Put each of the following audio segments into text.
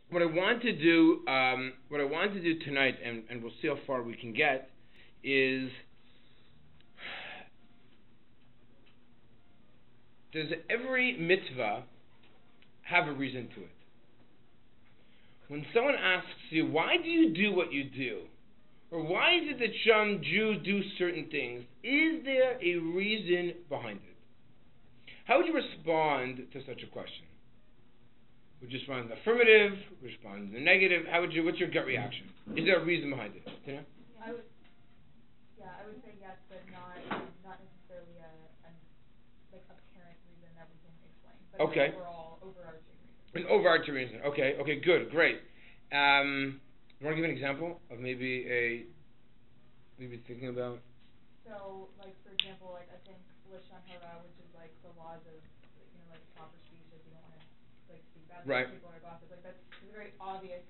what I want to do tonight, and we'll see how far we can get, is does every mitzvah have a reason to it? When someone asks you, why do you do what you do? Or why is it that some Jews do certain things? Is there a reason behind it? How would you respond to such a question? Would you respond in the affirmative? Would you respond in the negative? What's your gut reaction? Is there a reason behind it? Tina? I would say yes, but not necessarily like apparent reason that we can explain. But okay. An overall overarching reason. An overarching reason. Okay, good, great. You want to give an example of maybe thinking about? So, like for example, like I think Lashon Hara, which is like the laws of like proper speech, if you don't want to like speak bad right. people or gossip, like that's a very obvious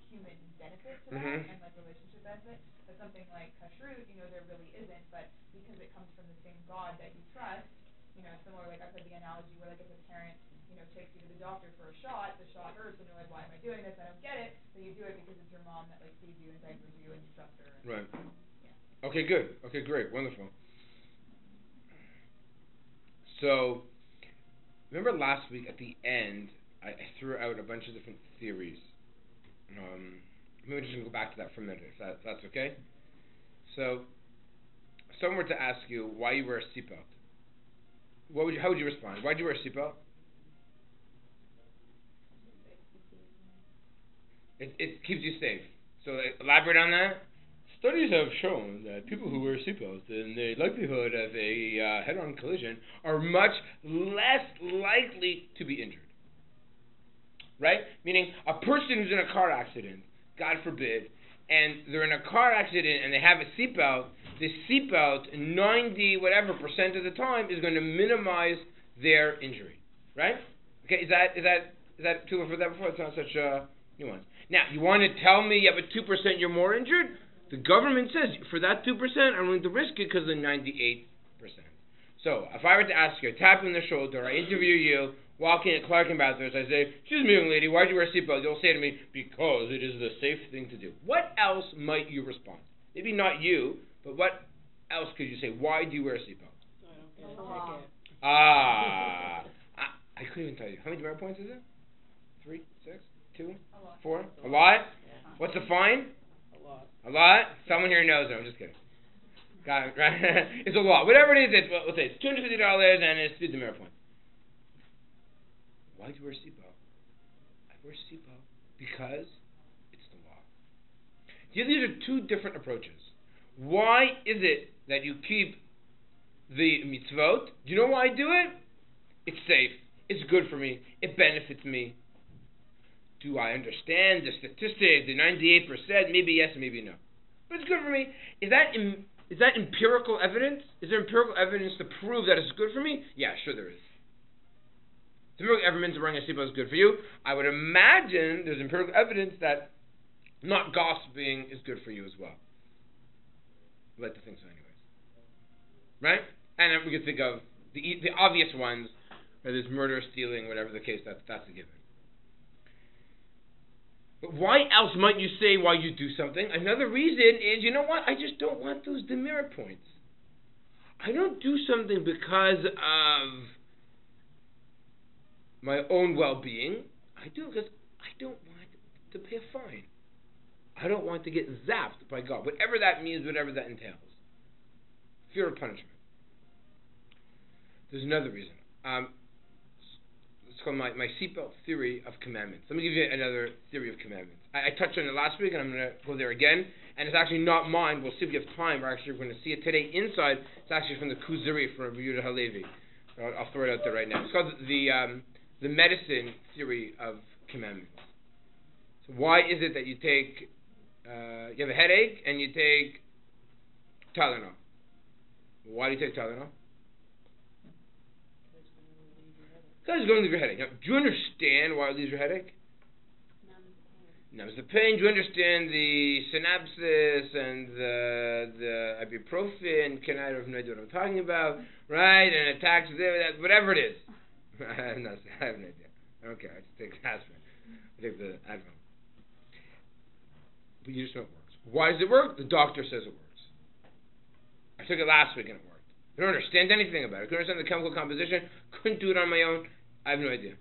human benefit to that and like relationship benefit. But something like kashrut, there really isn't, but because it comes from the same God that you trust, similar, like I've heard the analogy where like if a parent takes you to the doctor for a shot, the shot hurts, and you're like, why am I doing this? I don't get it. So you do it because it's your mom that like feeds you and diapers you and you trust her. Right. Yeah. Okay, good. Okay, great. Wonderful. So, remember last week at the end, I threw out a bunch of different theories. Maybe we're just going to go back to that for a minute, if that's okay. So, if someone were to ask you why you wear a seatbelt, how would you respond? Why do you wear a seatbelt? It keeps you safe. So elaborate on that. Studies have shown that people who wear seatbelts and the likelihood of a head-on collision are much less likely to be injured. Right? Meaning a person who's in a car accident, God forbid, and they're in a car accident and they have a seatbelt, the seatbelt 90% of the time is going to minimize their injury. Right? Okay, is that true for that before? It's not such a nuance. Now, you want to tell me you have a 2% you're more injured? The government says for that 2%, I'm willing to risk it because of the 98%. So, if I were to ask you, tap you on the shoulder, I interview you, walk in at Clark and Bathurst, I say, excuse me, young lady, why do you wear a seatbelt? You'll say to me, because it is the safe thing to do. What else might you respond? Maybe not you, but what else could you say? Why do you wear a seatbelt? I couldn't even tell you. How many demerit points is it? 3, 6, 2, 4? A lot? Yeah. What's the fine? A lot. A lot? Someone here knows it. I'm just kidding. Got it, right? It's a lot. Whatever it is, we'll say it's $250 and it's 3 demerit points. Why do you wear a seatbelt? I wear a seatbelt because it's the law. These are two different approaches. Why is it that you keep the mitzvot? Do you know why I do it? It's safe. It's good for me. It benefits me. Do I understand the statistic, the 98%? Maybe yes, maybe no. But it's good for me. Is that empirical evidence? Is there empirical evidence to prove that it's good for me? Yeah, sure there is. Empirical evidence that wearing a seatbelt is good for you. I would imagine there's empirical evidence that not gossiping is good for you as well. I'd like to think so anyways. Right? And then we can think of the obvious ones, whether it's murder, stealing, whatever the case, that's a given. But why else might you say why you do something? Another reason is, you know what? I just don't want those demerit points. I don't do something because of my own well-being. I do it because I don't want to pay a fine. I don't want to get zapped by God, whatever that means, whatever that entails. Fear of punishment. There's another reason. It's called my seatbelt theory of commandments. Let me give you another theory of commandments. I touched on it last week, and I'm going to go there again. And it's actually not mine. We'll see if we have time. We're going to see it today inside. It's actually from the Kuzari, from Rabbi Yehuda Halevi. I'll throw it out there right now. It's called the medicine theory of commandments. So why is it that you take, you have a headache, and you take Tylenol? Why do you take Tylenol? Because it's going to leave your headache. Now, do you understand why it leaves your headache? Numbs the pain. Do you understand the synapses and the ibuprofen? I have no idea what I'm talking about, right? And attacks, whatever it is. I have no idea. I don't care. I just take aspirin. I take the Advil. But you just know it works. Why does it work? The doctor says it works. I took it last week and it worked. I don't understand anything about it. I couldn't understand the chemical composition. Couldn't do it on my own. I have no idea.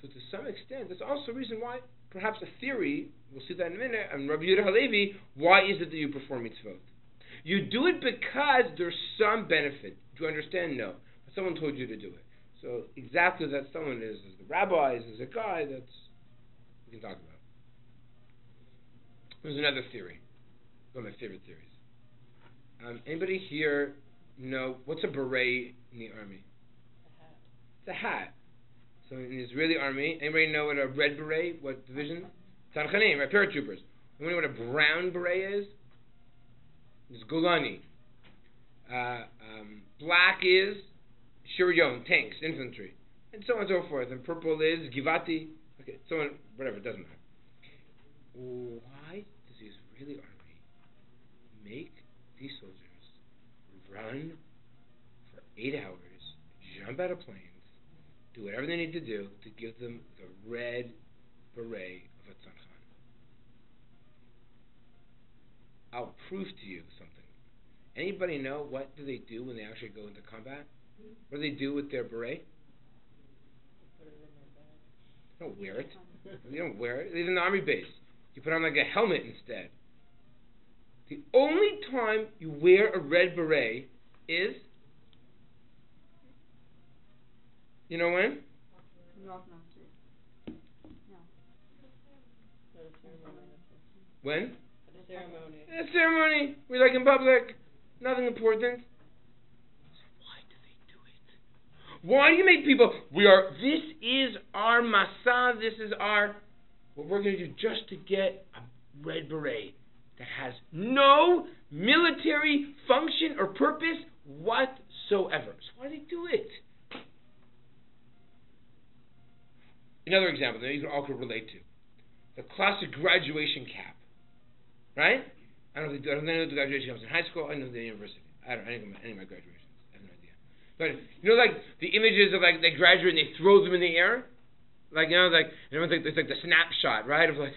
So to some extent, there's also a reason why, perhaps a theory, we'll see that in a minute, and Rabbi Yehuda Halevi, why is it that you perform mitzvot? You do it because there's some benefit. Do you understand? No. But someone told you to do it. So exactly that someone is the rabbi, is a guy, that's we can talk about. There's another theory. One of my favorite theories. Anybody here know, what's a beret in the army? It's a hat. So in the Israeli army, anybody know what a red beret, what division? Tzadchanim, right, paratroopers. Anybody know what a brown beret is? It's Golani. Black is Shiryon, tanks, infantry, and so on and so forth. And purple is Givati. Okay, so on, whatever, it doesn't matter. Why does the Israeli army make these soldiers run for 8 hours, jump out of planes, do whatever they need to do to give them the red beret of a tzadchan? I'll prove to you something. Anybody know what do they do when they actually go into combat? What do they do with their beret? They don't wear it. You don't wear it. It's in the army base. You put on like a helmet instead. The only time you wear a red beret is, you know when? When? A ceremony. We like in public. Nothing important. Why do they do it? Why do you make people, this is our masa, this is our, what we're going to do just to get a red beret that has no military function or purpose whatsoever. So why do they do it? Another example that you all could relate to. The classic graduation cap. Right? I don't know the graduation comes in high school. I know the university. I don't know any of my graduations. I have no idea. But you know, like the images of like they graduate and they throw them in the air, like everyone's like it's like the snapshot, right? Of like,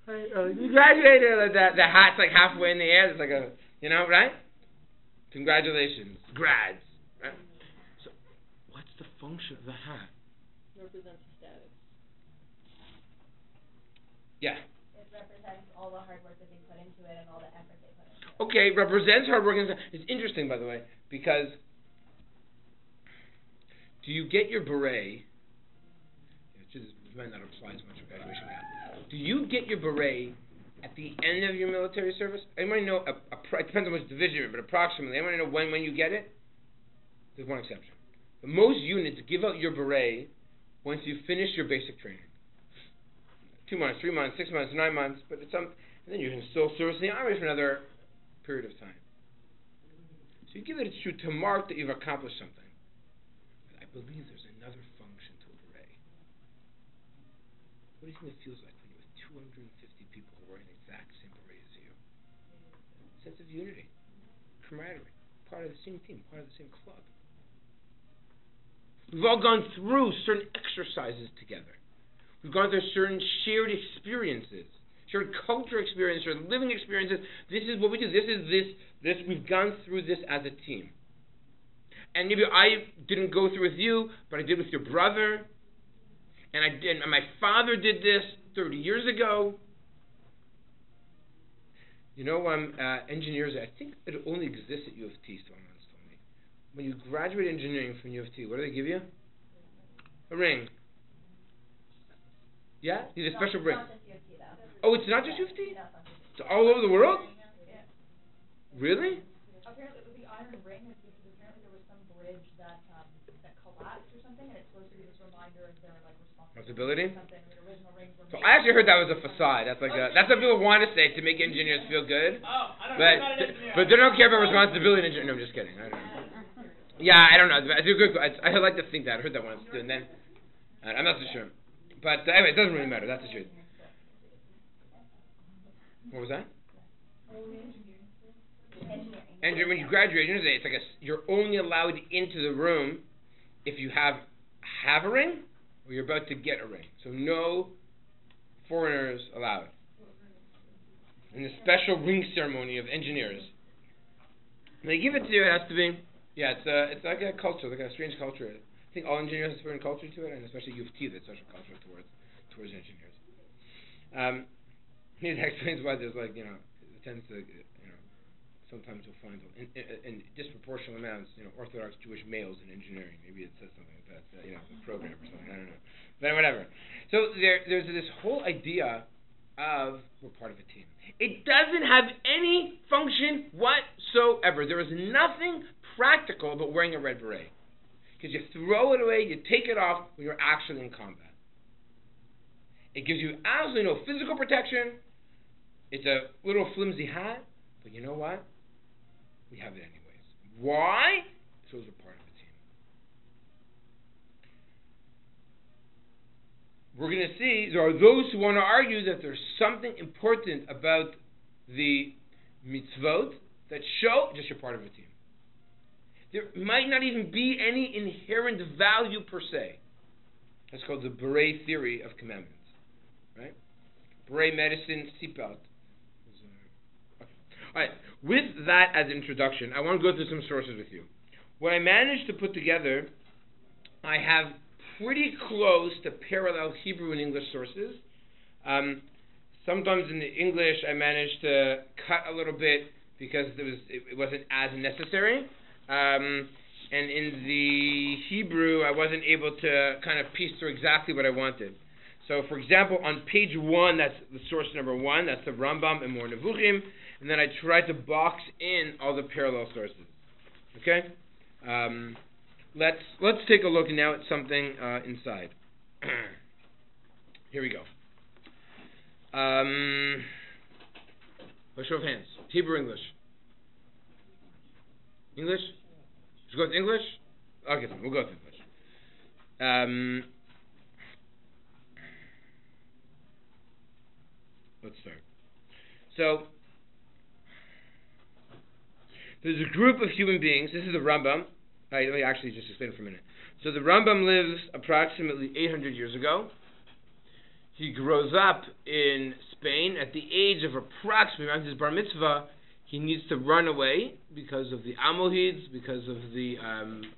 you graduated. Like the hat's like halfway in the air. It's like a right? Congratulations, grads. Right? So, what's the function of the hat? Represents status. Yeah. It represents all the hard work that they put into it and all the effort they put into it. Okay, represents hard work. It's interesting, by the way, because do you get your beret? It might not apply so much for graduation now. Do you get your beret at the end of your military service? Anybody know? It depends on which division you're in, but approximately. Anybody know when you get it? There's one exception. But most units give out your beret once you finish your basic training. 2 months, 3 months, 6 months, 9 months, but it's and then you can still service in the army for another period of time. So you give it to mark that you've accomplished something. But I believe there's another function to a beret. What do you think it feels like when you have 250 people who are wearing the exact same beret as you? Sense of unity, camaraderie, part of the same team, part of the same club. We've all gone through certain exercises together. We've gone through certain shared experiences, shared culture experiences, shared living experiences. This is what we do. This. We've gone through this as a team. And maybe I didn't go through with you, but I did with your brother. And my father did this 30 years ago. You know, engineers, I think it only exists at U of T, someone once told me. When you graduate engineering from U of T, what do they give you? A ring. Yeah? You need a special ring. Oh, it's not just U of T? It's all over the world? Yeah. Really? Apparently, the iron ring is because apparently there was some bridge that collapsed or something, and it's supposed to be this reminder of their responsibility. Something. The original rings were So I actually heard that was a facade. That's like that's what people want to say to make engineers feel good. Oh, I don't know about an engineer. But they don't care about responsibility in engineering. No, I'm just kidding. I don't know. Yeah, I don't know. I like to think that. I heard that once too, and then I'm not so sure. But anyway, it doesn't really matter. That's the truth. What was that? Engineering. When you graduate, it's like you're only allowed into the room if you have a ring or you're about to get a ring. So no foreigners allowed. In the special ring ceremony of engineers. When they give it to you, it has to be, it's like a culture, like a strange culture. I think all engineers have a certain culture to it, and especially U of T, there's such a culture towards engineers. It explains why there's it tends to, sometimes you'll find in disproportionate amounts, Orthodox Jewish males in engineering. Maybe it says something like that, a program or something, I don't know. But whatever. So there's this whole idea of we're part of a team. It doesn't have any function whatsoever. There is nothing practical about wearing a red beret. Because you throw it away, you take it off when you're actually in combat. It gives you absolutely no physical protection. It's a little flimsy hat. But you know what? We have it anyways. Why? So it's a part of the team. We're going to see there are those who want to argue that there's something important about the mitzvot that show just you're part of a team. There might not even be any inherent value per se. That's called the beret theory of commandments. Right? Beret medicine, seatbelt. Alright, with that as introduction, I want to go through some sources with you. What I managed to put together, I have pretty close to parallel Hebrew and English sources. Sometimes in the English I managed to cut a little bit because it wasn't as necessary. And in the Hebrew I wasn't able to kind of piece through exactly what I wanted. So for example, on page 1, that's the source number 1, that's the Rambam and More Nevuchim. And then I tried to box in all the parallel sources. Okay? Let's take a look now at something inside. Here we go. By show of hands. Hebrew, English. English? Should we go with English? Okay, fine. We'll go with English. Let's start. So, there's a group of human beings. This is the Rambam. Let me actually just explain it for a minute. So the Rambam lives approximately 800 years ago. He grows up in Spain. At the age of approximately around his bar mitzvah, he needs to run away because of the Almohids, because of the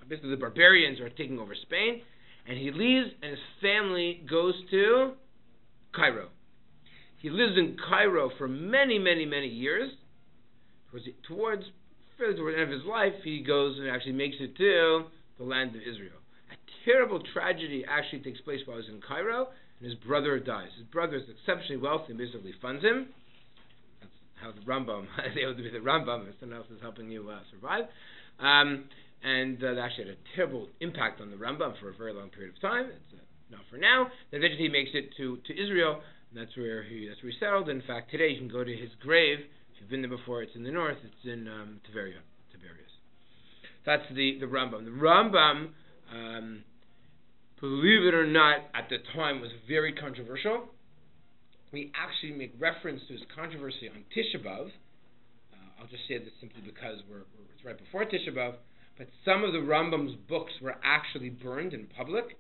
basically the barbarians are taking over Spain. And he leaves, and his family goes to Cairo. He lives in Cairo for many, many, many years. Towards the end of his life, he goes and actually makes it to the land of Israel. A terrible tragedy actually takes place while he's in Cairo, and his brother dies. His brother is exceptionally wealthy and basically funds him. That's how the Rambam is able to be the Rambam, if someone else is helping you survive. And that actually had a terrible impact on the Rambam for a very long period of time. It's not for now. Then eventually he makes it to Israel, and that's where he settled. In fact, today you can go to his grave. If you've been there before, it's in the north. It's in Tiberias. That's the Rambam. The Rambam, believe it or not, at the time was very controversial. We actually make reference to his controversy on Tisha B'Av. I'll just say this simply because it's right before Tisha B'Av. But some of the Rambam's books were actually burned in public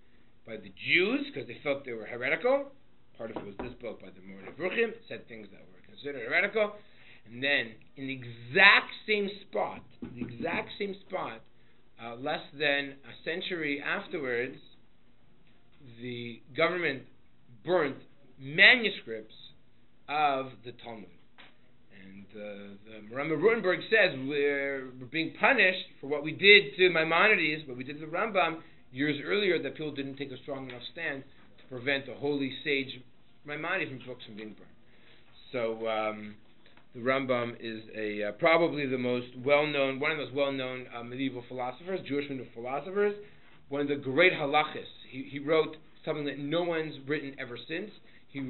by the Jews because they felt they were heretical. Part of it was this book by the More Nevuchim. It said things that were considered heretical. And then, in the exact same spot, less than a century afterwards, the government burnt manuscripts of the Talmud. And Rabbi Greenberg says we're being punished for what we did to Maimonides, what we did to the Rambam years earlier, that people didn't take a strong enough stand to prevent the holy sage Maimonides' books from being burned. So the Rambam is probably the most well-known, one of the most well-known medieval philosophers, Jewish medieval philosophers, one of the great halachas. He wrote something that no one's written ever since. He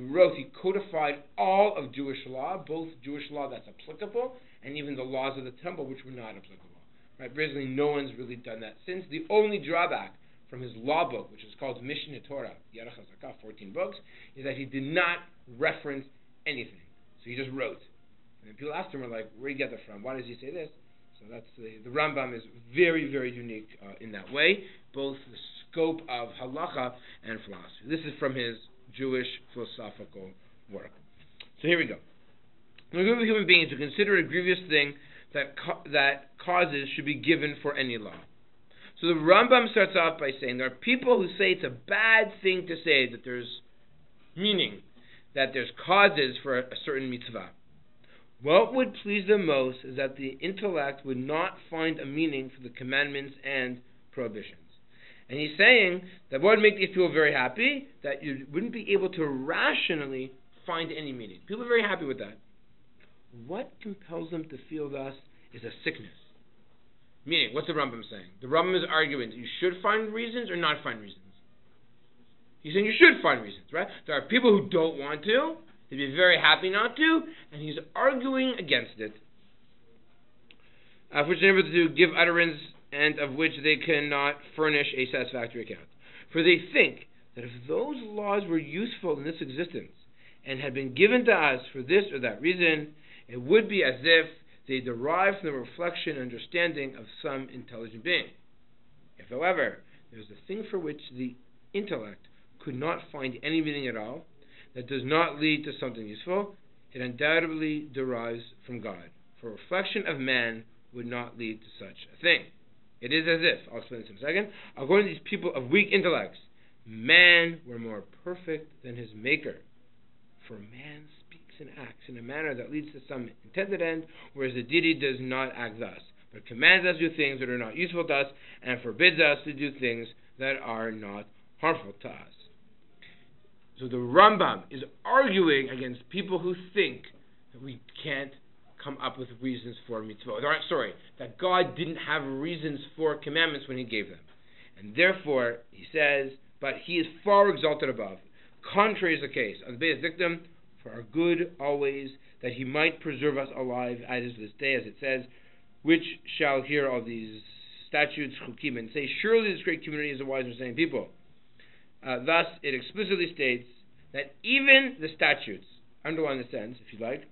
codified all of Jewish law, both Jewish law that's applicable, and even the laws of the temple, which were not applicable. Right? Basically, no one's really done that since. The only drawback from his law book, which is called Mishneh Torah, Yarech HaZakah, 14 books, is that he did not reference anything. So he just wrote. And people asked him, like, where do you get that from? Why does he say this? So that's the Rambam is very, very unique in that way. Both the scope of halacha and philosophy. This is from his Jewish philosophical work. So here we go. The group of human beings to consider a grievous thing that causes should be given for any law. So the Rambam starts off by saying there are people who say it's a bad thing to say that there's meaning, that there's causes for a certain mitzvah. What would please them most is that the intellect would not find a meaning for the commandments and prohibitions. And he's saying that what would make these people very happy, that you wouldn't be able to rationally find any meaning. People are very happy with that. What compels them to feel thus is a sickness. Meaning, what's the Rambam saying? The Rambam is arguing that you should find reasons or not find reasons. He's saying you should find reasons, right? There are people who don't want to. They'd be very happy not to. And he's arguing against it. For which they're able to give utterance and of which they cannot furnish a satisfactory account. For they think that if those laws were useful in this existence and had been given to us for this or that reason, it would be as if they derive from the reflection and understanding of some intelligent being. If, however, there is a thing for which the intellect could not find any meaning at all, that does not lead to something useful, it undoubtedly derives from God. For reflection of man would not lead to such a thing. It is as if, I'll explain this in a second, according to these people of weak intellects, man were more perfect than his maker. For man speaks and acts in a manner that leads to some intended end, whereas the deity does not act thus, but commands us to do things that are not useful to us, and forbids us to do things that are not harmful to us. So the Rambam is arguing against people who think that we can't come up with reasons for mitzvot. That God didn't have reasons for commandments when he gave them. And therefore, he says, but he is far exalted above. Contrary is the case. On the base dictum, for our good always, that he might preserve us alive as is this day, as it says, which shall hear all these statutes, chukim, and say, surely this great community is a wise and understanding people. Thus, it explicitly states that even the statutes, underline the sentence, if you like,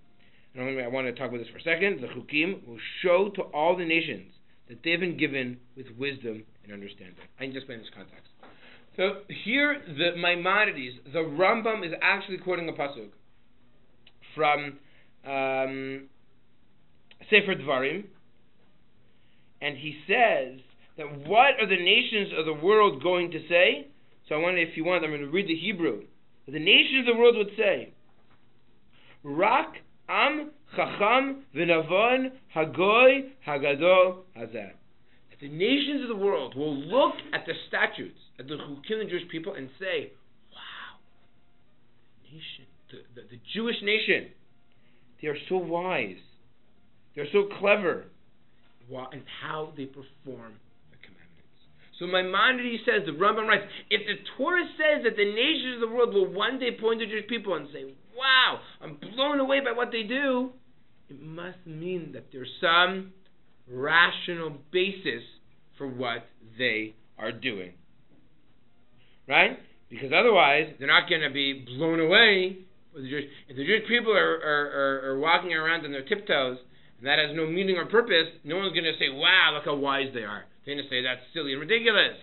and I want to talk about this for a second, the chukim will show to all the nations that they've been given with wisdom and understanding. I can just explain this context. So here, the Maimonides, the Rambam is actually quoting a pasuk from Sefer Dvarim, and he says that what are the nations of the world going to say? So I wonder if you want, I'm going to read the Hebrew. The nations of the world would say, Rak Am Chacham V'Navon Hagoy Hagadol Hazeh. That the nations of the world will look at the statutes, at the Chukim of the Jewish people, and say, wow, nation, the Jewish nation, they are so wise, they're so clever, and how they perform the commandments. So Maimonides says, the Rambam writes, if the Torah says that the nations of the world will one day point to Jewish people and say, wow, I'm blown away by what they do, it must mean that there's some rational basis for what they are doing. Right? Because otherwise, they're not going to be blown away. If the Jewish people are walking around on their tiptoes, and that has no meaning or purpose, no one's going to say, wow, look how wise they are. They're going to say, that's silly and ridiculous.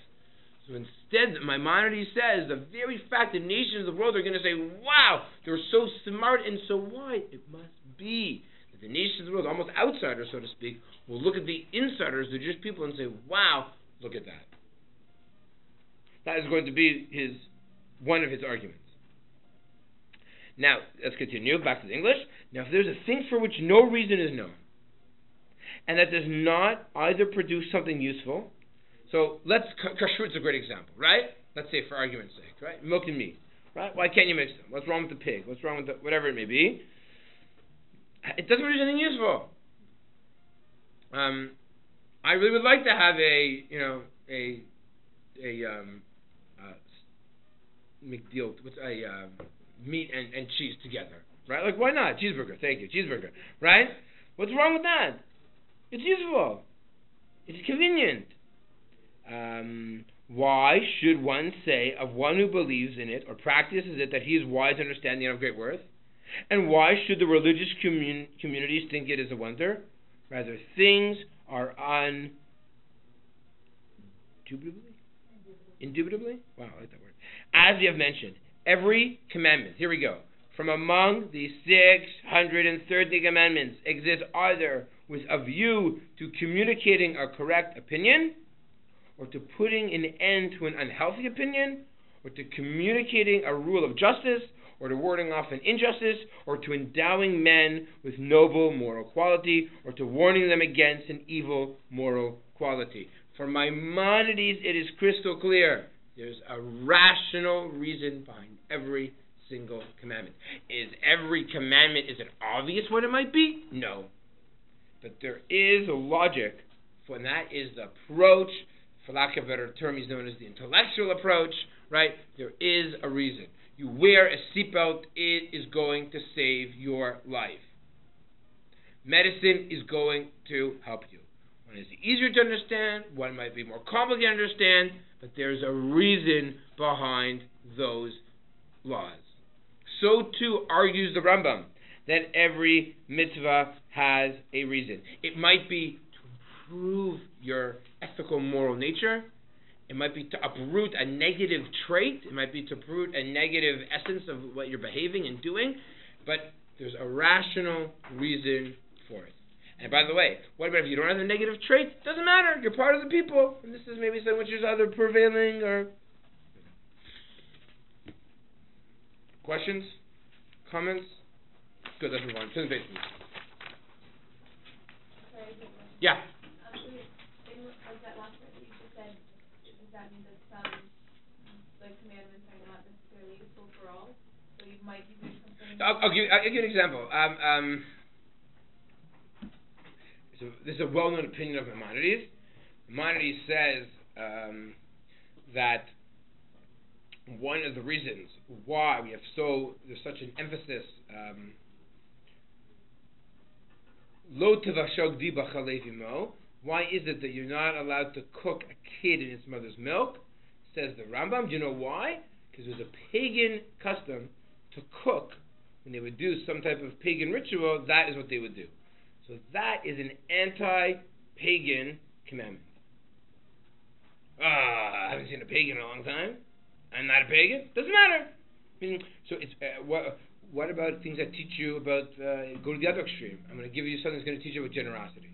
So instead, Maimonides says, the very fact that nations of the world are going to say, wow, they're so smart and so wise, it must be that the nations of the world, almost outsiders, so to speak, will look at the insiders, the Jewish people, and say, wow, look at that. That is going to be one of his arguments. Now, let's continue, back to the English. Now, if there's a thing for which no reason is known, and that does not either produce something useful, so kashrut's a great example, right? Let's say for argument's sake, right? Milk and meat, right? Why can't you mix them? What's wrong with the pig? What's wrong with whatever it may be? It doesn't produce anything useful. I really would like to have meat and cheese together, right? Like, why not? Cheeseburger, thank you, cheeseburger, right? What's wrong with that? It's useful. It's convenient. Why should one say of one who believes in it or practices it that he is wise, understanding, and of great worth? And why should the religious communities think it is a wonder? Rather, things are Indubitably? Wow, I like that word. As we have mentioned, every commandment, here we go, from among the 630 commandments exists either with a view to communicating a correct opinion, or to putting an end to an unhealthy opinion, or to communicating a rule of justice, or to warding off an injustice, or to endowing men with noble moral quality, or to warning them against an evil moral quality. For Maimonides, it is crystal clear. There's a rational reason behind every single commandment. Is every commandment, is it obvious what it might be? No. But there is a logic, and that is the approach, for lack of a better term, is known as the intellectual approach, right? There is a reason. You wear a seatbelt, it is going to save your life. Medicine is going to help you. One is easier to understand, one might be more complicated to understand, but there's a reason behind those laws. So too argues the Rambam, that every mitzvah has a reason. It might be to improve your ethical moral nature. It might be to uproot a negative trait. It might be to uproot a negative essence of what you're behaving and doing. But there's a rational reason for it. And by the way, what about if you don't have the negative traits? Doesn't matter. You're part of the people. And this is maybe something which is either prevailing or... Questions? Comments? Good, let's move on. To the basement. Yeah. In that last part that you just said, does that mean that some commandments are not necessarily useful for all? So you might be doing something... I'll give you an example. So this is a well-known opinion of Maimonides. Maimonides says that one of the reasons why we have there's such an emphasis lo tevashog di b'chalev imo. Why is it that you're not allowed to cook a kid in its mother's milk? Says the Rambam. Do you know why? Because it was a pagan custom to cook when they would do some type of pagan ritual. That is what they would do. So that is an anti-pagan commandment. I haven't seen a pagan in a long time. I'm not a pagan. Doesn't matter. I mean, so it's what about things that teach you about go to the other extreme? I'm going to give you something that's going to teach you about generosity,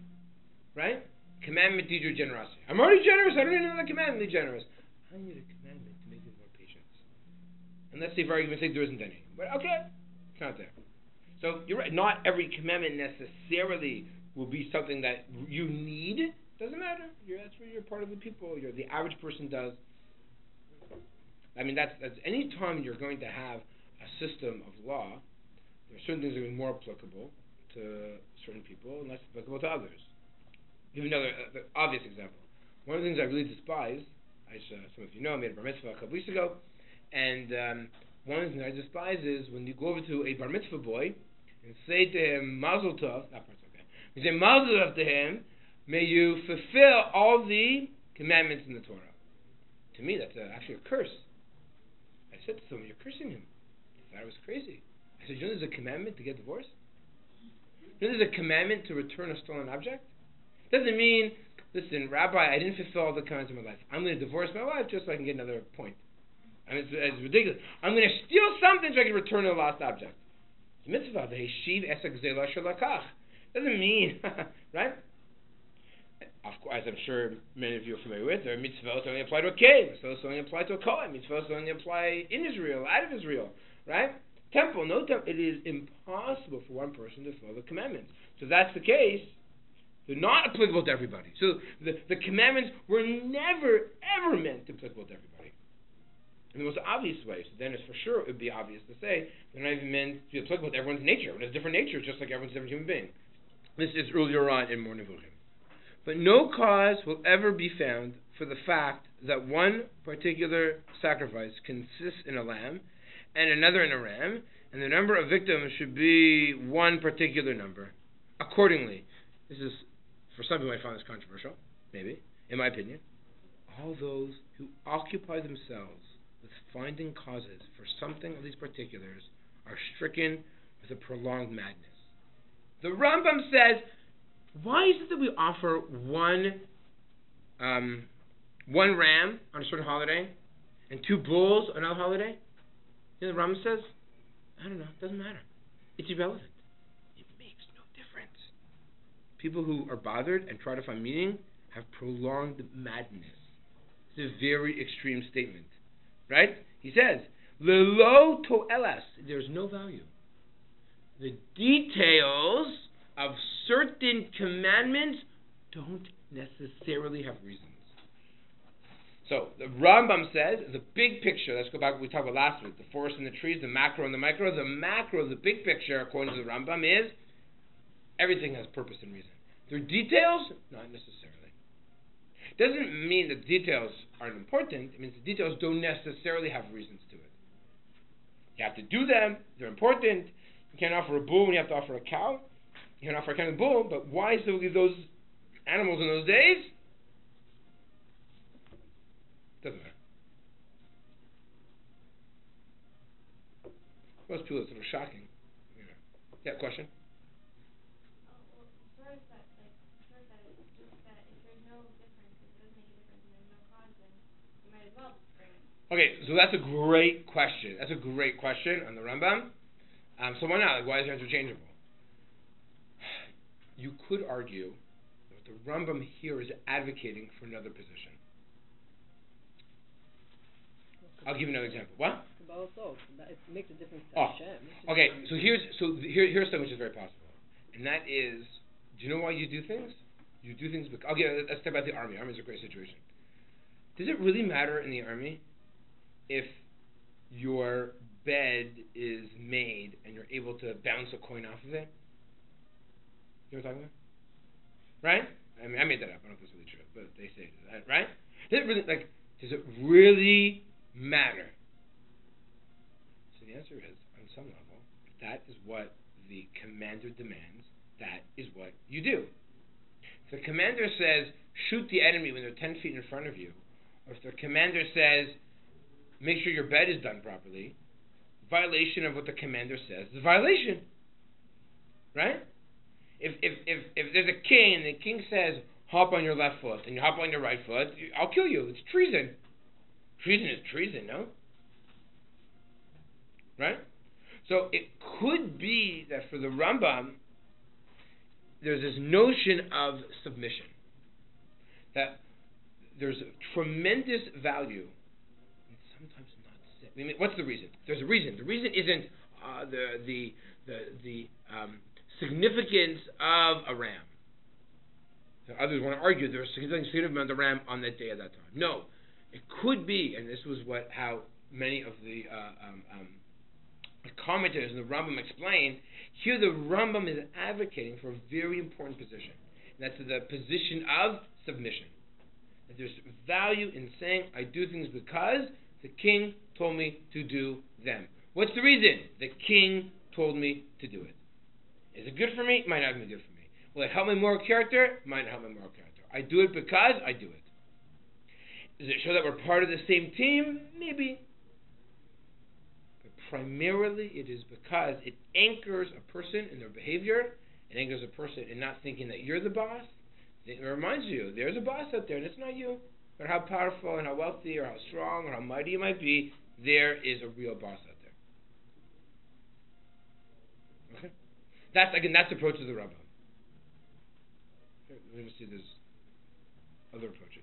right? Commandment teach you generosity. I'm already generous. I don't need another commandment to be generous. I need a commandment to make me more patient. And let's say for argument's sake there isn't any, but okay, it's not there. So you're right. Not every commandment necessarily will be something that you need. Doesn't matter. That's where you're part of the people. The average person does. I mean, that's any time you're going to have a system of law, there are certain things that are more applicable to certain people and less applicable to others. Give another obvious example. One of the things I really despise, some of you know, I made a bar mitzvah a couple weeks ago, and one of the things I despise is when you go over to a bar mitzvah boy and say to him, Mazel Tov, that part's okay. You say Mazel Tov to him, may you fulfill all the commandments in the Torah. To me, that's actually a curse. I said to someone, you're cursing him. He thought I was crazy. I said, you know there's a commandment to get divorced? You know there's a commandment to return a stolen object? Doesn't mean, listen, Rabbi, I didn't fulfill all the commandments of my life. I'm going to divorce my wife just so I can get another point. I mean, it's ridiculous. I'm going to steal something so I can return a lost object. It's a mitzvah. The Heshiv Esek Zela Shalakach. Doesn't mean, right? Of course, as I'm sure many of you are familiar with, there are mitzvahs that only apply to a cave. Mitzvahs only apply to a kohen. Mitzvahs only apply in Israel, out of Israel, right? Temple, no temple. It is impossible for one person to follow the commandments. So that's the case. They're not applicable to everybody. So the commandments were never, ever meant to be applicable to everybody. In the most obvious way. So then it's for sure it would be obvious to say they're not even meant to be applicable to everyone's nature. Everyone has different nature, just like everyone's a different human being. This is earlier on in Mon Jul. But no cause will ever be found for the fact that one particular sacrifice consists in a lamb and another in a ram, and the number of victims should be one particular number. Accordingly, this is, for some people might find this controversial, maybe, in my opinion, all those who occupy themselves with finding causes for something of these particulars are stricken with a prolonged madness. The Rambam says, why is it that we offer one one ram on a certain holiday and 2 bulls on another holiday? You know what the Rambam says? I don't know. It doesn't matter. It's irrelevant. It makes no difference. People who are bothered and try to find meaning have prolonged madness. It's a very extreme statement. Right? He says, Lelo to'elas. There's no value. The details of certain commandments don't necessarily have reasons. So, the Rambam says, the big picture, let's go back to what we talked about last week, the forest and the trees, the macro and the micro. The macro, the big picture, according to the Rambam, is everything has purpose and reason. Their details, not necessarily. It doesn't mean that details aren't important. It means the details don't necessarily have reasons to it. You have to do them. They're important. You can't offer a bull when you have to offer a cow. You can offer a cow and a bull, but why specifically those animals in those days? Doesn't matter. Most people, it's a little shocking. Yeah, question? Well, first that it's just that if there's no difference, if it doesn't make a difference and there's no cause, then you might as well just bring it. Okay, so that's a great question. That's a great question on the Rambam. So why not? Like, why is it interchangeable? You could argue that the Rambam here is advocating for another position. I'll give you another example. What? It makes a difference to Oh, Hashem. okay. So here's something which is very possible, and that is, do you know why you do things? You do things because. Okay, let's talk about the army. Army is a great situation. Does it really matter in the army if your bed is made and you're able to bounce a coin off of it? You know what I'm talking about? Right? I mean, I made that up. I don't know if it's really true, but they say it. Right? Does it really matter? So the answer is, on some level, if that is what the commander demands, that is what you do. If the commander says, shoot the enemy when they're 10 feet in front of you, or if the commander says, make sure your bed is done properly, violation of what the commander says is a violation. Right? If there's a king and the king says, hop on your left foot, and you hop on your right foot, I'll kill you. It's treason. Treason is treason, no? Right? So it could be that for the Rambam, there's this notion of submission. That there's a tremendous value, and sometimes not. I mean, what's the reason? There's a reason. The reason isn't the significance of a ram. So others want to argue there's significance of the ram on that day at that time. No, it could be, and this was how many of the commentators in the Rambam explain. Here, the Rambam is advocating for a very important position, and that's the position of submission. That there's value in saying, I do things because the king told me to do them. What's the reason? The king told me to do it. Is it good for me? Might not be good for me. Will it help my moral character? Might not help my moral character. I do it because I do it. Does it show that we're part of the same team? Maybe. But primarily it is because it anchors a person in their behavior. It anchors a person in not thinking that you're the boss. It reminds you, there's a boss out there, and it's not you. No matter how powerful and how wealthy or how strong or how mighty you might be, there is a real boss out there. Okay? That's the approach of the Rambam. Let me see, there's other approaches.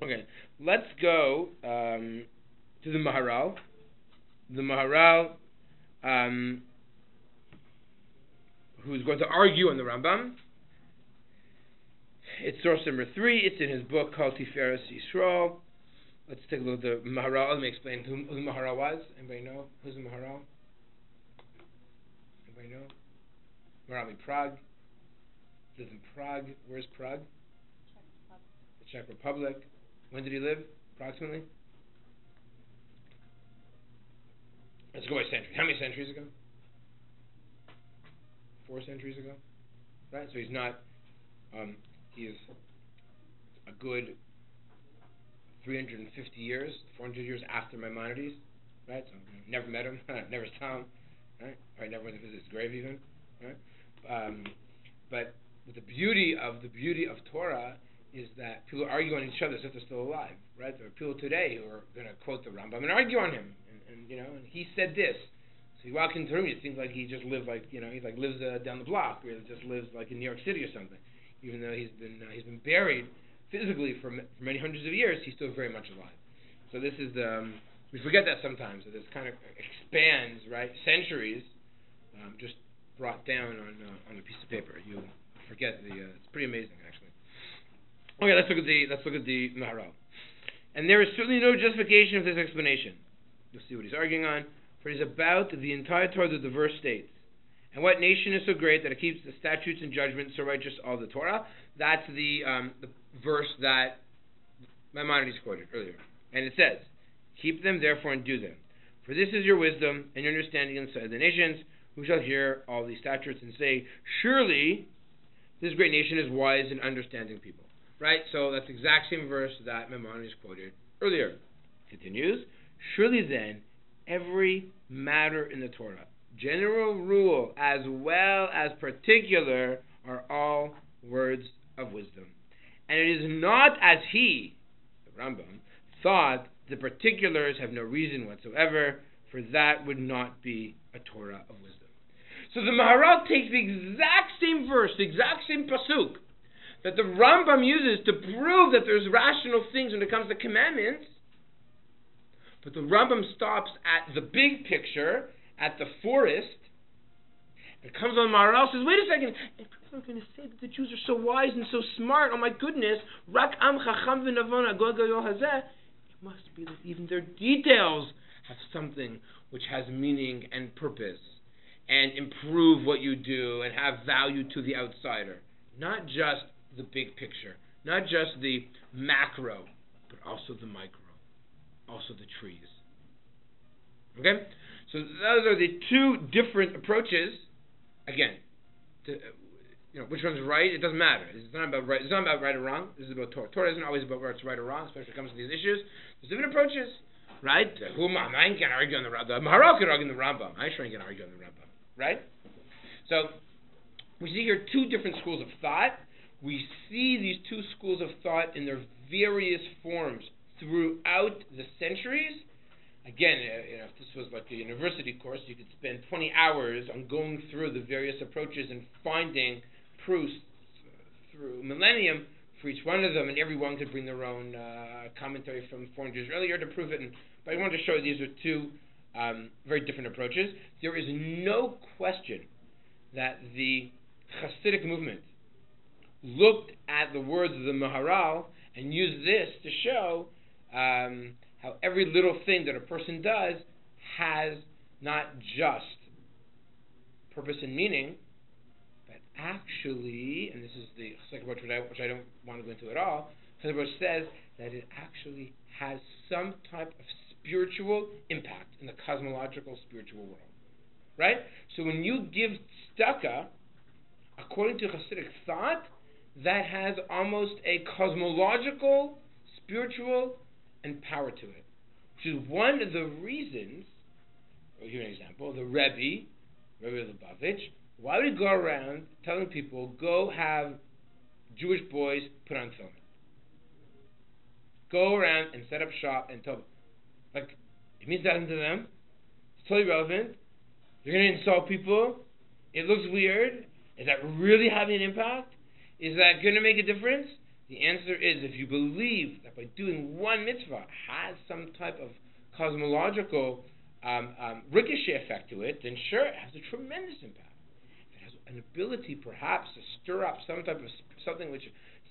Okay, let's go to the Maharal. The Maharal, who's going to argue on the Rambam. It's source number 3. It's in his book called Tiferes Yisrael. Let's take a look at the Maharal. Let me explain who the Maharal was. Anybody know? Who's the Maharal? Anybody know? Maharal Prague. Lives in Prague. Where's Prague? The Czech Republic. When did he live? Approximately? Let's go by century. How many centuries ago? 4 centuries ago? Right? So he's not, he is a good 350 years, 400 years after Maimonides. Right? So never met him, never saw him. Right? Probably never went to visit his grave even. Right? But But the beauty of Torah is that people argue on each other as if they're still alive, right? There are people today who are going to quote the Rambam and argue on him, and he said this. So you walk into a room, it seems like he just lives he lives down the block, or he just lives like in New York City or something. Even though he's been buried physically for many hundreds of years, he's still very much alive. So this is we forget that sometimes. That this kind of expands, right? Centuries, just brought down on a piece of paper. You forget it's pretty amazing actually. Okay, let's look at the Maharal. And there is certainly no justification of this explanation. You'll see what he's arguing on. For it is about the entire Torah that the verse states. And what nation is so great that it keeps the statutes and judgments so righteous all the Torah? That's the verse that Maimonides quoted earlier. And it says, keep them therefore and do them. For this is your wisdom and your understanding inside the nations, who shall hear all these statutes and say, surely this great nation is wise and understanding people. Right? So that's the exact same verse that Maimonides quoted earlier. Continues, surely then, every matter in the Torah, general rule as well as particular, are all words of wisdom. And it is not as he, the Rambam, thought the particulars have no reason whatsoever, for that would not be a Torah of wisdom. So the Maharal takes the exact same verse, the exact same pasuk, that the Rambam uses to prove that there's rational things when it comes to commandments, but the Rambam stops at the big picture, at the forest, and comes on Maharal and says, wait a second, and people are going to say that the Jews are so wise and so smart, oh my goodness, rak am chacham v'navon agol gadol hazeh. It must be that even their details have something which has meaning and purpose, and improve what you do, and have value to the outsider. Not just the big picture, not just the macro, but also the micro, also the trees. Okay? So those are the two different approaches. Again, which one's right? It doesn't matter. It's not about right. It's not about right or wrong. This is about Torah. Torah isn't always about what's right or wrong, especially when it comes to these issues. There's different approaches, right? I can argue on the Maharal can argue on the Rambam. I sure can argue on the Rambam, right? So we see here two different schools of thought. We see these two schools of thought in their various forms throughout the centuries. Again, if this was like a university course, you could spend 20 hours on going through the various approaches and finding proofs through millennium for each one of them, and everyone could bring their own commentary from 400 years earlier to prove it. But I wanted to show you these are two very different approaches. There is no question that the Hasidic movement looked at the words of the Maharal and used this to show how every little thing that a person does has not just purpose and meaning, but actually, and this is the second approach which I don't want to go into at all, the approach says that it actually has some type of spiritual impact in the cosmological spiritual world. Right? So when you give tzedakah, according to Hasidic thought, that has almost a cosmological, spiritual, and power to it. Which is one of the reasons, I'll give you an example, the Rebbe Lubavitch, why would he go around telling people, go have Jewish boys put on filament? Go around and set up shop and tell them. Like, it means nothing to them. It's totally irrelevant. You're going to insult people. It looks weird. Is that really having an impact? Is that going to make a difference? The answer is, if you believe that by doing one mitzvah has some type of cosmological ricochet effect to it, then sure, it has a tremendous impact. If it has an ability perhaps to stir up some type of something which,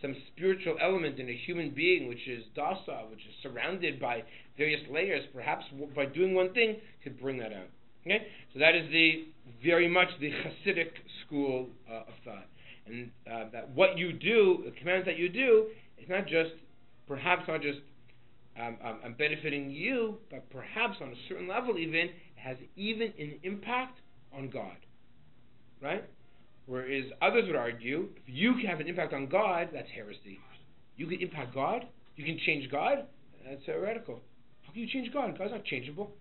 some spiritual element in a human being which is docile, which is surrounded by various layers, perhaps by doing one thing could bring that out. Okay? So that is very much the Hasidic school of thought. And that what you do, the commands that you do, is not just benefiting you, but perhaps on a certain level even, it has even an impact on God. Right? Whereas others would argue, if you can have an impact on God, that's heresy. You can impact God? You can change God? That's heretical. How can you change God? God's not changeable.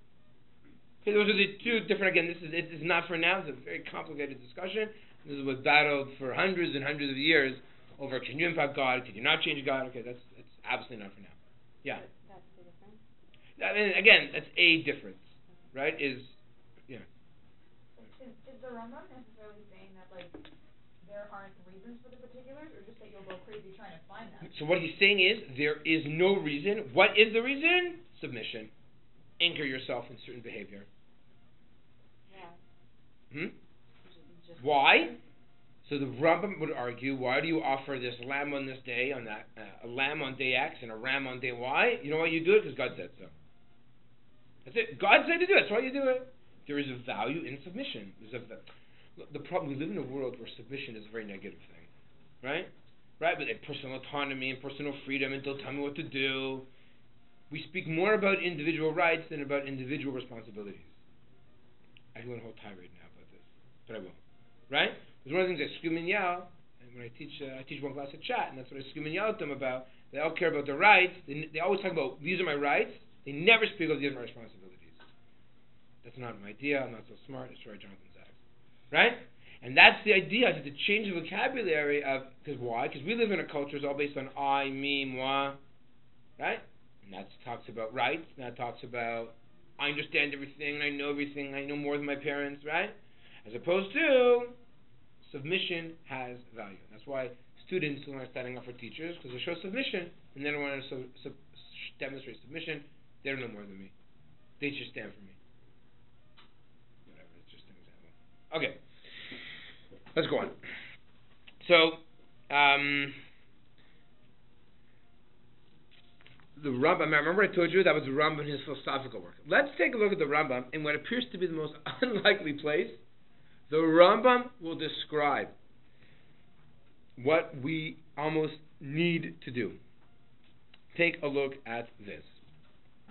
Okay, those are the two different, again, this is not for now, it's a very complicated discussion. This is what battled for hundreds and hundreds of years over, can you impact God? Can you not change God? Okay, that's absolutely not for now. Yeah. That's the difference. I mean, again, that's a difference, right? Is Is the Rambam necessarily saying that, like, there aren't reasons for the particulars, or just that you'll go crazy trying to find them? so what he's saying is there is no reason. What is the reason? Submission. Anchor yourself in certain behavior. Yeah. Just why? So the Rambam would argue, why do you offer this lamb on this day, on that a lamb on day X and a ram on day Y? You know why you do it? Because God said so. That's it. God said to do it. That's why you do it. There is a value in submission. The problem, we live in a world where submission is a very negative thing, right? Right, but personal autonomy and personal freedom, and don't tell me what to do. We speak more about individual rights than about individual responsibilities. I can go on a whole tirade now about this, but I won't. Right? Because one of the things I scream and yell, and when I teach one class at Chat, and that's what I scream and yell at them about. They all care about their rights. They always talk about, these are my rights. They never speak of these are my responsibilities. That's not my idea. I'm not so smart. It's Roy Jonathan Sachs. Right? And that's the idea, to change the vocabulary of, because why? Because we live in a culture that's all based on I, me, moi. Right? And that talks about rights. And that talks about, I understand everything, I know everything, I know more than my parents, right? As opposed to, submission has value. That's why students who are standing up for teachers, because they show submission, and they don't want to demonstrate submission, they don't know more than me. They just stand for me. Whatever, it's just an example. Okay, let's go on. So, the Rambam, remember I told you that was the Rambam in his philosophical work. Let's take a look at the Rambam in what appears to be the most unlikely place. The Rambam will describe what we almost need to do. Take a look at this.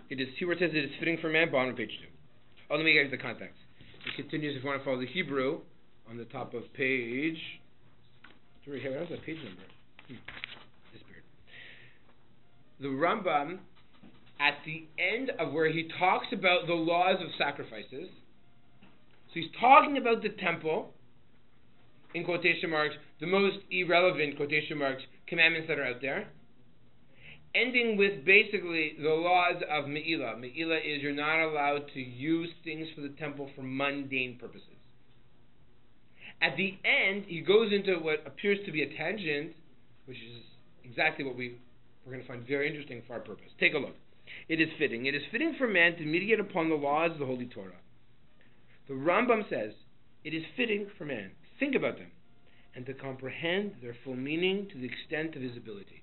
It is, see where it says it is fitting for man, bottom of page 2. Oh, let me get the context. It continues, if you want to follow the Hebrew, on the top of page... Where's that page number? Disappeared. The Rambam, at the end of where he talks about the laws of sacrifices, so he's talking about the temple, in quotation marks, the most irrelevant, quotation marks, commandments that are out there, ending with basically the laws of Me'ilah. Me'ilah is you're not allowed to use things for the temple for mundane purposes. At the end, he goes into what appears to be a tangent, which is exactly what we're going to find very interesting for our purpose. Take a look. It is fitting for man to meditate upon the laws of the Holy Torah. The Rambam says, it is fitting for man, think about them, and to comprehend their full meaning to the extent of his ability.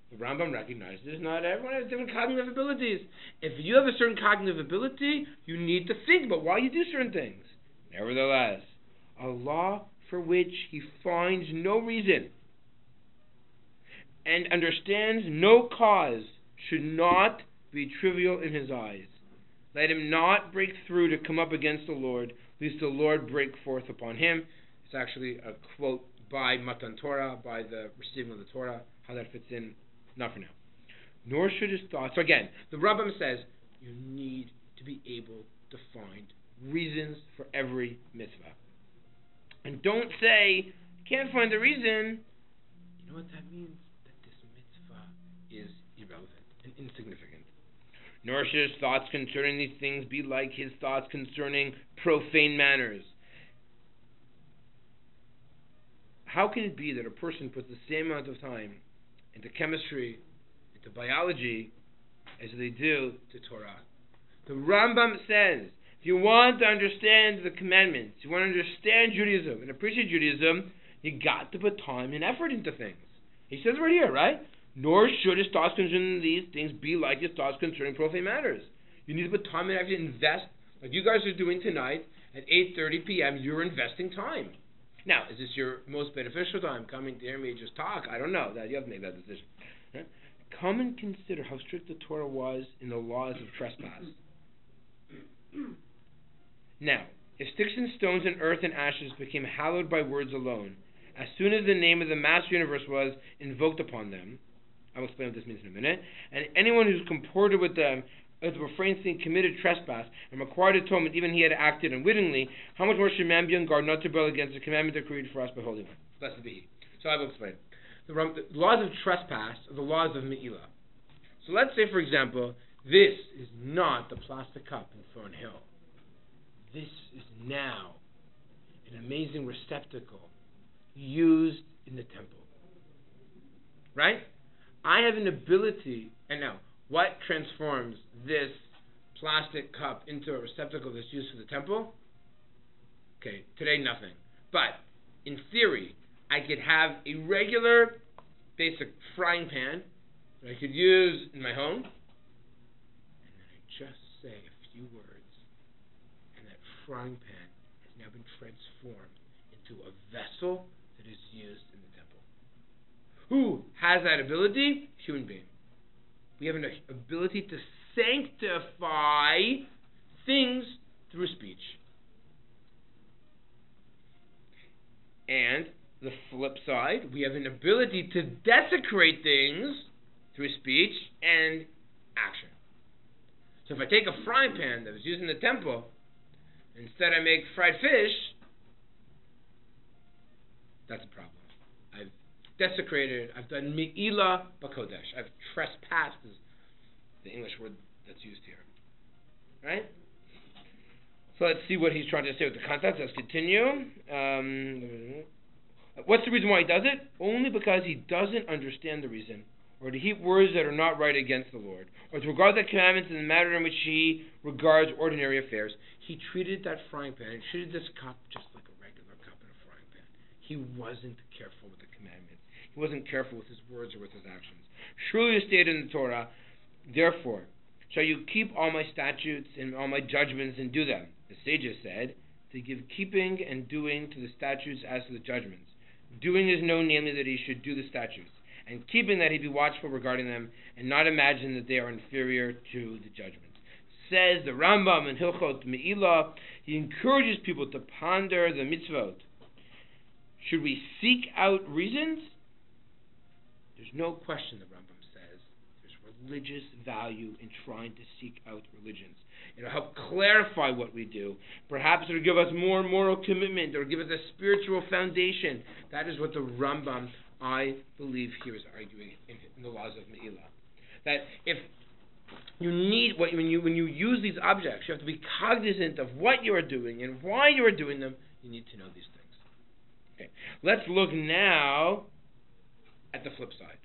The Rambam recognizes not everyone has different cognitive abilities. If you have a certain cognitive ability, you need to think about why you do certain things. Nevertheless, a law for which he finds no reason and understands no cause should not be trivial in his eyes. Let him not break through to come up against the Lord, lest the Lord break forth upon him. It's actually a quote by Matan Torah, by the receiving of the Torah. How that fits in, not for now. Nor should his thoughts... So again, the Rambam says, you need to be able to find reasons for every mitzvah. And don't say, can't find the reason. You know what that means? That this mitzvah is irrelevant and insignificant. Nor should his thoughts concerning these things be like his thoughts concerning profane manners. How can it be that a person puts the same amount of time into chemistry, into biology, as they do to Torah? The Rambam says, if you want to understand the commandments, you want to understand Judaism and appreciate Judaism, you got to put time and effort into things. He says right here, right? Nor should his thoughts concerning these things be like his thoughts concerning profane matters. You need to put time and effort, invest, like you guys are doing tonight at 8:30 p.m. You're investing time. Now, is this your most beneficial time, coming to hear me just talk? I don't know. That you have to make that decision. Right? Come and consider how strict the Torah was in the laws of trespass. Now, if sticks and stones and earth and ashes became hallowed by words alone, as soon as the name of the Master Universe was invoked upon them, I'll explain what this means in a minute, and anyone who's comported with them as the refrain saying committed trespass and required atonement, even he had acted unwittingly, how much more should man be on guard not to rebel against the commandment that created for us by holding him? Blessed be he. So I will explain. The laws of trespass are the laws of Me'ilah. So let's say, for example, this is not the plastic cup in Thornhill. This is now an amazing receptacle used in the temple. Right? I have an ability, and now, what transforms this plastic cup into a receptacle that's used for the temple? Okay, today nothing. But, in theory, I could have a regular, basic frying pan that I could use in my home, and then I just say a few words, and that frying pan has now been transformed into a vessel that is used in the temple. Who has that ability? Human being. We have an ability to sanctify things through speech. And the flip side, we have an ability to desecrate things through speech and action. So if I take a frying pan that was used in the temple, instead I make fried fish, that's a problem. I've desecrated, I've done Me'ilah B'Kodesh. I've trespassed, is the English word that's used here. Right? So let's see what he's trying to say with the context. Let's continue. What's the reason why he does it? Only because he doesn't understand the reason, or to heap words that are not right against the Lord, or to regard the commandments in the manner in which he regards ordinary affairs. He treated that frying pan, and treated this cup just like a regular cup in a frying pan. He wasn't careful with the commandments. He wasn't careful with his words or with his actions. Surely it stated in the Torah, therefore, shall you keep all my statutes and all my judgments and do them. The sages said, to give keeping and doing to the statutes as to the judgments. Doing is known, namely, that he should do the statutes, and keeping that he be watchful regarding them, and not imagine that they are inferior to the judgments. Says the Rambam in Hilchot Me'ilah, he encourages people to ponder the mitzvot. Should we seek out reasons? There's no question, the Rambam says, there's religious value in trying to seek out religions. It'll help clarify what we do. Perhaps it'll give us more moral commitment, or give us a spiritual foundation. That is what the Rambam, I believe, here is arguing in the laws of Me'ilah. That if you need, when you use these objects, you have to be cognizant of what you are doing and why you are doing them. You need to know these things. Okay. Let's look now at the flip side.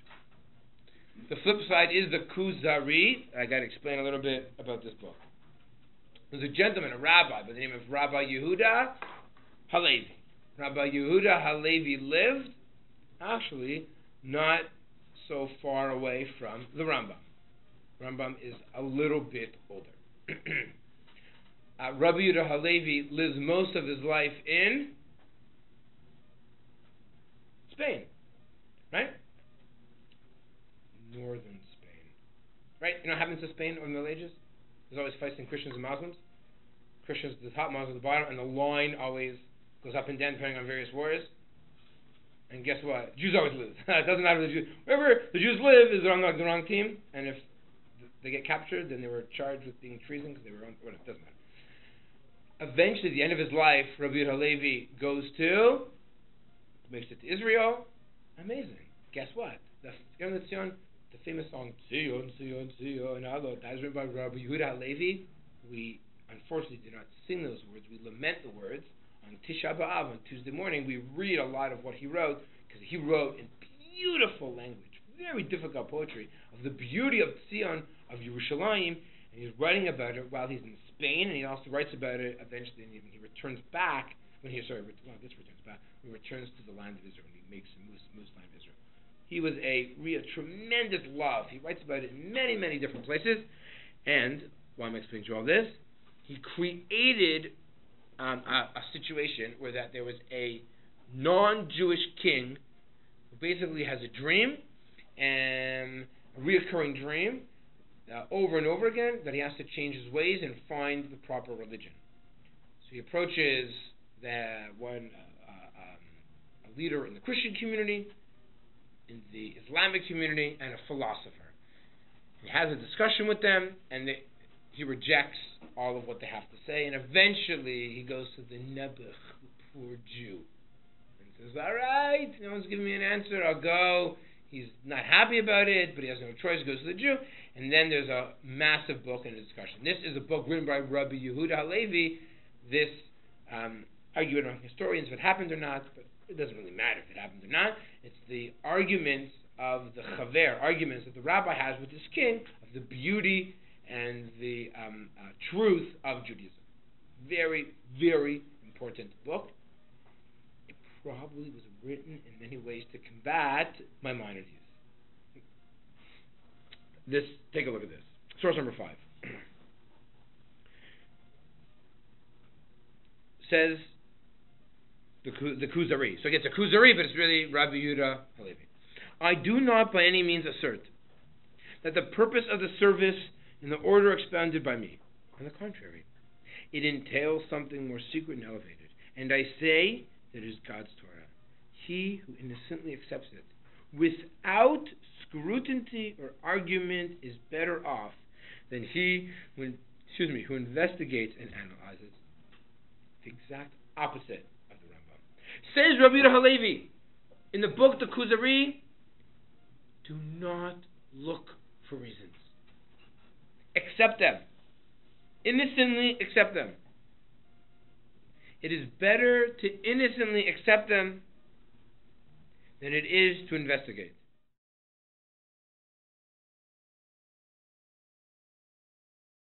The flip side is the Kuzari. I got to explain a little bit about this book. There's a gentleman, a rabbi, by the name of Rabbi Yehuda Halevi. Rabbi Yehuda Halevi lived, actually, not so far away from the Rambam. Rambam is a little bit older. Rabbi Yehuda Halevi lives most of his life in Spain, right? Northern Spain. Right? You know what happens to Spain in the Middle Ages? There's always fights in Christians and Muslims. Christians at the top, Muslims at the bottom, and the line always goes up and down depending on various wars. And guess what? Jews always lose. It doesn't matter the Jews. Wherever the Jews live is on the wrong team, and if they get captured, then they were charged with being treason because they were on. Well, it doesn't matter. Eventually, at the end of his life, Rabbi Halevi makes it to Israel. Amazing. Guess what? The famous song Zion, Zion, Zion, Allah, that is written by Rabbi Yehuda Halevi. We unfortunately do not sing those words. We lament the words. On Tisha B'Av, on Tuesday morning, we read a lot of what he wrote, because he wrote in beautiful language, very difficult poetry, of the beauty of Zion, of Yerushalayim, and he's writing about it while he's in Spain, and he also writes about it eventually, and he returns back, when he returns back, he returns to the land of Israel, and he makes the moves land of Israel. He was a tremendous love. He writes about it in many, many different places, and, while I'm explaining to you all this, he created a situation where that there was a non-Jewish king who basically has a dream, and a reoccurring dream, over and over again, that he has to change his ways and find the proper religion. So he approaches a leader in the Christian community, in the Islamic community, and a philosopher. He has a discussion with them, and he rejects all of what they have to say, and eventually he goes to the Nebuch, the poor Jew, and says, all right, no one's giving me an answer, I'll go. He's not happy about it, but he has no choice. He goes to the Jew, and then there's a massive book and a discussion. This is a book written by Rabbi Yehuda Halevi. This argument among historians if it happened or not, but it doesn't really matter if it happened or not. It's the arguments of the chaver, arguments that the rabbi has with his king of the beauty and the truth of Judaism. Very, very important book. It probably was written in many ways to combat Maimonides. Take a look at this. Source number 5. Says the Kuzari. So it gets a Kuzari, but it's really Rabbi Yehuda Halevi. I do not by any means assert that the purpose of the service in the order expounded by me. On the contrary, it entails something more secret and elevated. And I say that it is God's Torah. He who innocently accepts it without scrutiny or argument is better off than he who investigates and analyzes. The exact opposite of the Rambam. Says Rabbi Yehuda Halevi in the book the Kuzari, do not look for reasons. Accept them. Innocently accept them. It is better to innocently accept them than it is to investigate.